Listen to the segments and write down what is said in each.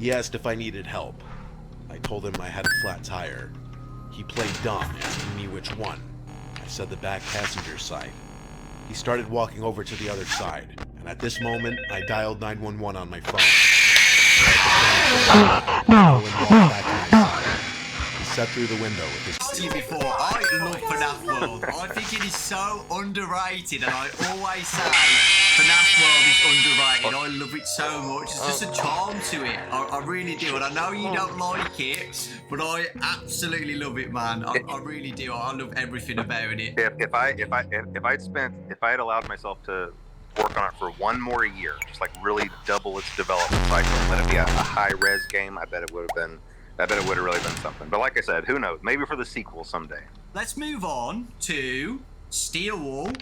He asked if I needed help. I told him I had a flat tire. He played dumb, asking me which one. I said the back passenger side. He started walking over to the other side, and at this moment, I dialed 911 on my phone. No. He sat through the window with his... To you before, I love Fnaf World. I think it is so underrated, and I always say Fnaf World is underrated. I love it so much. There's just a charm to it. I really do, and I know you don't like it, but I absolutely love it, man. I really do. I love everything about it. If I had allowed myself to work on it for one more year, just like really double its development cycle, and let it be a high res game, I bet it would have really been something. But like I said, who knows? Maybe for the sequel someday. Let's move on to Steelwall,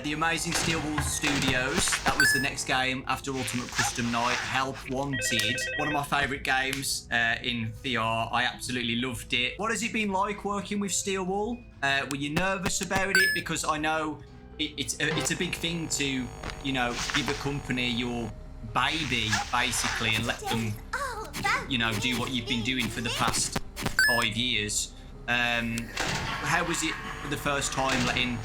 the amazing Steelwall Studios. That was the next game after Ultimate Custom Night. Help Wanted, one of my favourite games in VR. I absolutely loved it. What has it been like working with Steelwall? Were you nervous about it? Because I know it's a big thing to, you know, give a company your baby basically and let them, you know, do what you've been doing for the past 5 years. How was it for the first time letting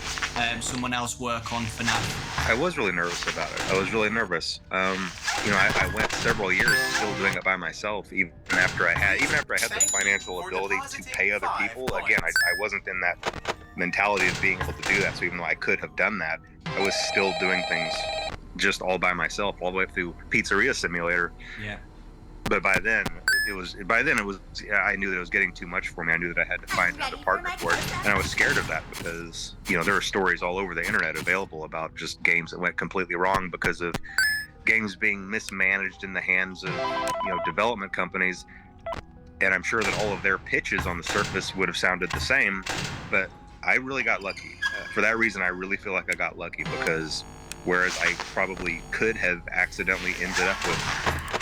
someone else work on Fnaf? I was really nervous about it. I was really nervous. You know, I went several years still doing it by myself, even after I had the financial ability to pay other people. Again, I wasn't in that mentality of being able to do that. So even though I could have done that, I was still doing things just all by myself, all the way through Pizzeria Simulator. Yeah. But by then it was I knew that it was getting too much for me. I knew that I had to find another partner for it, and I was scared of that because, you know, there are stories all over the internet available about just games that went completely wrong because of games being mismanaged in the hands of, you know, development companies. And I'm sure that all of their pitches on the surface would have sounded the same, but I really got lucky. For that reason, I really feel like I got lucky, because whereas I probably could have accidentally ended up with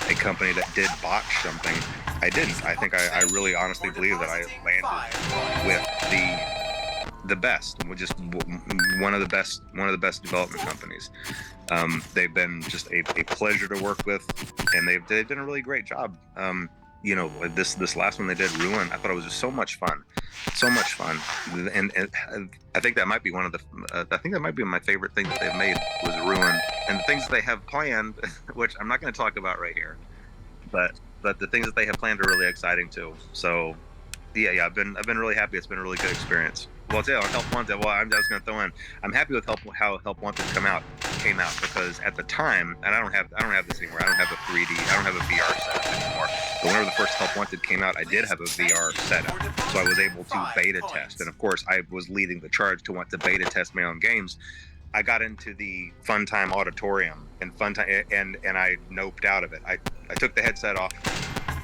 a company that did botch something, I didn't. I think I really honestly believe that I landed with the best, just one of the best development companies. They've been just a pleasure to work with, and they've done a really great job. You know, this last one they did, Ruin, I thought it was just so much fun, and I think that might be my favorite thing that they've made was Ruin, and the things that they have planned, which I'm not going to talk about right here, but the things that they have planned are really exciting too. So yeah, I've been really happy. It's been a really good experience. Well, I'll tell you, on Help Wanted, well, I was going to throw in, I'm happy with how Help Wanted came out, because at the time, and I don't have this anymore. I don't have a VR setup anymore. But whenever the first Help Wanted came out, I did have a VR setup, so I was able to beta test. And of course, I was leading the charge to want to beta test my own games. I got into the Funtime Auditorium and I noped out of it. I took the headset off,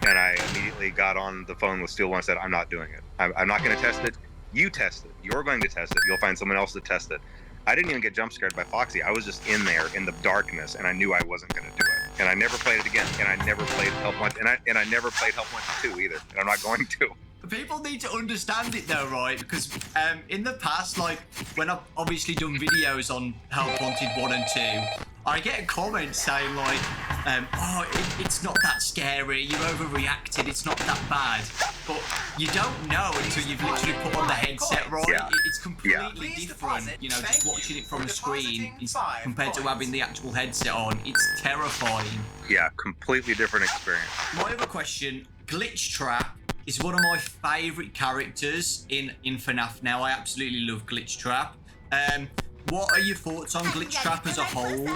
and I immediately got on the phone with Steelwall and said, I'm not doing it. I'm not going to test it. You test it. You're going to test it. You'll find someone else to test it. I didn't even get jump scared by Foxy. I was just in there in the darkness, and I knew I wasn't going to do it. And I never played it again. And I never played Help Wanted. And I never played Help Wanted 2 either. And I'm not going to. People need to understand it though, right? Because in the past, like when I've obviously done videos on Help Wanted 1 and 2, I get a comment saying like, it's not that scary, you overreacted, it's not that bad. But you don't know until you've literally put on the headset, right? Yeah. It's completely different, you know, just watching it from the screen compared to having the actual headset on. It's terrifying. Yeah, completely different experience. My other question, Glitch Trap is one of my favourite characters in Fnaf now. I absolutely love Glitch Trap. What are your thoughts on Glitch Trap as a whole,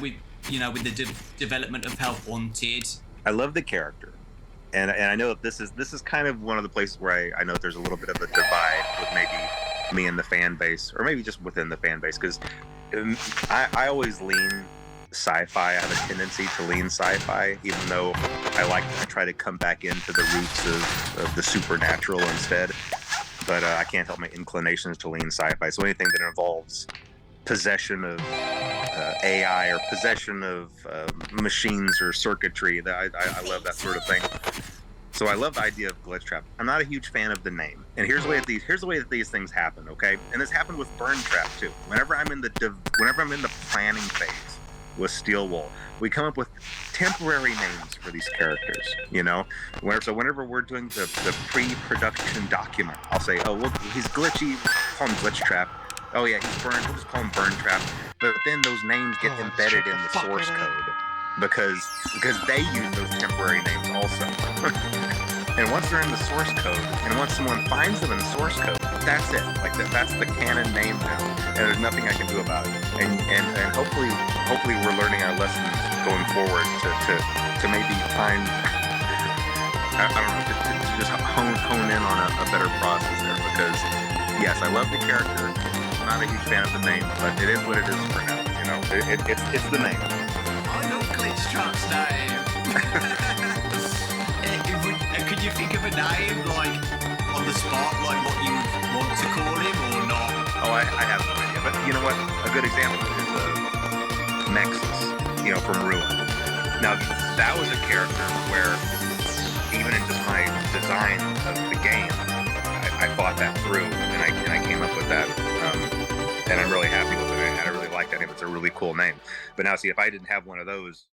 with the development of Help Wanted? I love the character, and I know that this is kind of one of the places where I know there's a little bit of a divide with maybe me and the fan base, or maybe just within the fan base, because I always lean sci-fi. I have a tendency to lean sci-fi, even though I try to come back into the roots of the supernatural instead. But I can't help my inclinations to lean sci-fi. So anything that involves possession of AI or possession of machines or circuitry, that I love that sort of thing. So I love the idea of Glitch Trap. I'm not a huge fan of the name, and here's the way that these things happen. Okay, and this happened with Burn Trap too. Whenever I'm in the planning phase with Steelwall, we come up with temporary names for these characters, you know. Whenever we're doing the pre-production document, I'll say, oh, well, he's glitchy, call him Glitch Trap. Oh yeah, he's Burn. We'll just call him Burn Trap. But then those names get embedded in the source code because they use those temporary names also. And once they're in the source code, and once someone finds them in the source code, that's it. Like that's the canon name now, and there's nothing I can do about it. And hopefully we're learning our lessons going forward to maybe find I don't know to just hone in on a better process there. Because yes, I love the character. I'm not a huge fan of the name, but it is what it is for now. You know, it's the name. I love Glitch Trap's name. Could you think of a name, like, on the spot, like what you would want to call him, or not? Oh, I have no idea. But you know what? A good example is Nexus, you know, from Ruin. Now, that was a character where, even in just my design of the game, I thought that through, and I came up with that, and I'm really happy with it. And I really like that name. It's a really cool name. But now, see, if I didn't have one of those,